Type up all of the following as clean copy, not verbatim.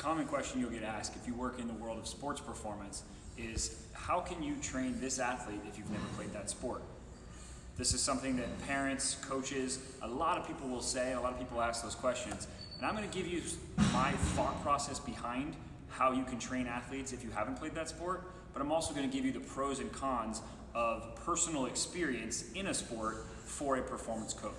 common question you'll get asked if you work in the world of sports performance is, how can you train this athlete if you've never played that sport? This is something that parents, coaches, a lot of people will say, a lot of people ask those questions. And I'm going to give you my thought process behind how you can train athletes if you haven't played that sport, but I'm also going to give you the pros and cons of personal experience in a sport for a performance coach.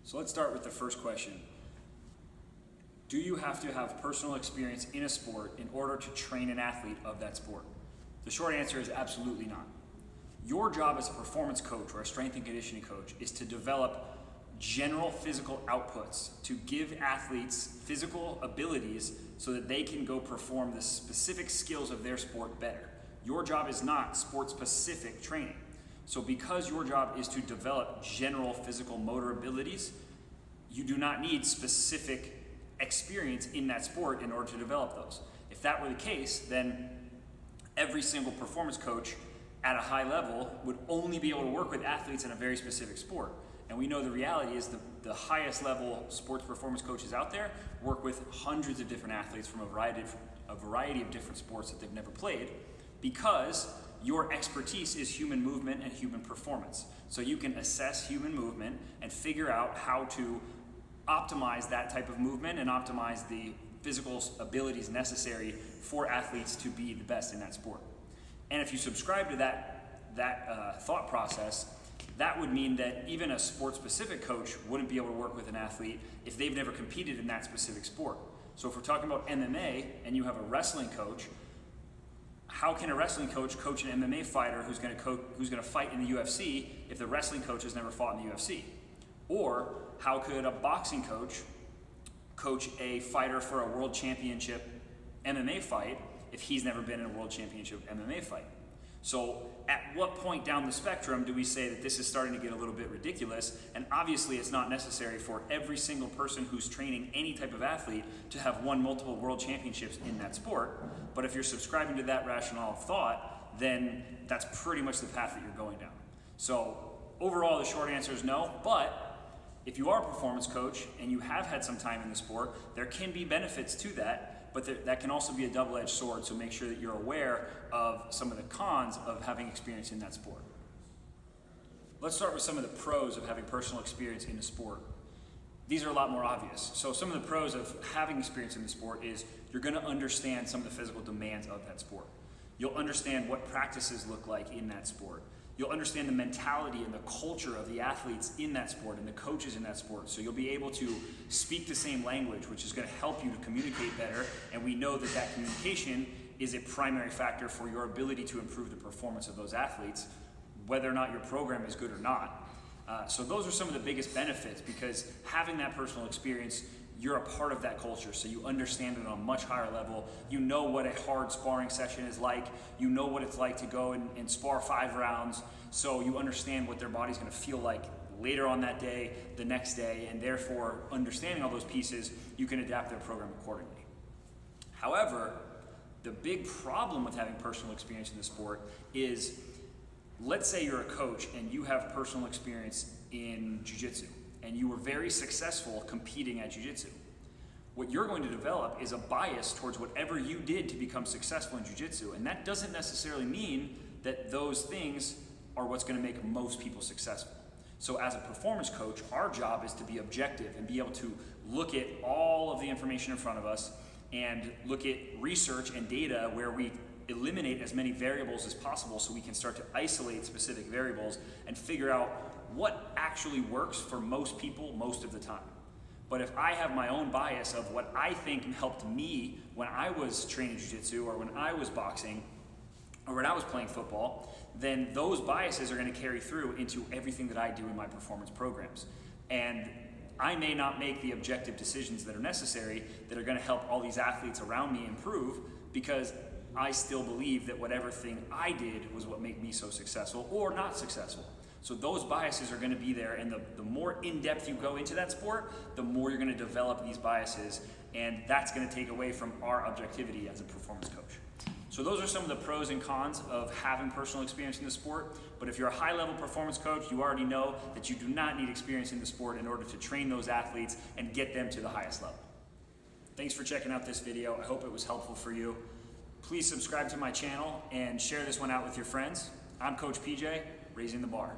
So let's start with the first question. Do you have to have personal experience in a sport in order to train an athlete of that sport? The short answer is absolutely not. Your job as a performance coach or a strength and conditioning coach is to develop general physical outputs, to give athletes physical abilities so that they can go perform the specific skills of their sport better. Your job is not sport-specific training. So because your job is to develop general physical motor abilities, you do not need specific experience in that sport in order to develop those. If that were the case, then every single performance coach at a high level would only be able to work with athletes in a very specific sport. And we know the reality is the highest level sports performance coaches out there work with hundreds of different athletes from a variety of different sports that they've never played, because your expertise is human movement and human performance. So you can assess human movement and figure out how to optimize that type of movement and optimize the physical abilities necessary for athletes to be the best in that sport. And if you subscribe to that thought process, that would mean that even a sport-specific coach wouldn't be able to work with an athlete if they've never competed in that specific sport. So if we're talking about MMA and you have a wrestling coach, how can a wrestling coach coach an MMA fighter who's going to fight in the UFC if the wrestling coach has never fought in the UFC? Or how could a boxing coach coach a fighter for a world championship MMA fight if he's never been in a world championship MMA fight? So at what point down the spectrum do we say that this is starting to get a little bit ridiculous? And obviously it's not necessary for every single person who's training any type of athlete to have won multiple world championships in that sport. But if you're subscribing to that rationale of thought, then that's pretty much the path that you're going down. So overall, the short answer is no, but if you are a performance coach and you have had some time in the sport, there can be benefits to that. But that can also be a double-edged sword, so make sure that you're aware of some of the cons of having experience in that sport. Let's start with some of the pros of having personal experience in the sport. These are a lot more obvious. So some of the pros of having experience in the sport is you're going to understand some of the physical demands of that sport. You'll understand what practices look like in that sport. You'll understand the mentality and the culture of the athletes in that sport and the coaches in that sport. So you'll be able to speak the same language, which is going to help you to communicate better. And we know that that communication is a primary factor for your ability to improve the performance of those athletes, whether or not your program is good or not. So those are some of the biggest benefits, because having that personal experience, you're a part of that culture, so you understand it on a much higher level. You know what a hard sparring session is like. You know what it's like to go and spar 5 rounds, so you understand what their body's going to feel like later on that day, the next day, and therefore, understanding all those pieces, you can adapt their program accordingly. However, the big problem with having personal experience in the sport is, let's say you're a coach and you have personal experience in jiu-jitsu, and you were very successful competing at jiu-jitsu. What you're going to develop is a bias towards whatever you did to become successful in jiu-jitsu, and that doesn't necessarily mean that those things are what's going to make most people successful. So as a performance coach, our job is to be objective and be able to look at all of the information in front of us and look at research and data where we eliminate as many variables as possible, so we can start to isolate specific variables and figure out what actually works for most people most of the time. But if I have my own bias of what I think helped me when I was training jiu-jitsu, or when I was boxing, or when I was playing football, then those biases are going to carry through into everything that I do in my performance programs. And I may not make the objective decisions that are necessary that are going to help all these athletes around me improve, because I still believe that whatever thing I did was what made me so successful or not successful. So those biases are going to be there, and the more in-depth you go into that sport, the more you're going to develop these biases, and that's going to take away from our objectivity as a performance coach. So So those are some of the pros and cons of having personal experience in the sport. But if you're a high-level performance coach, you already know that you do not need experience in the sport in order to train those athletes and get them to the highest level. Thanks for checking out this video. I hope it was helpful for you. Please subscribe to my channel and share this one out with your friends. I'm Coach PJ, raising the bar.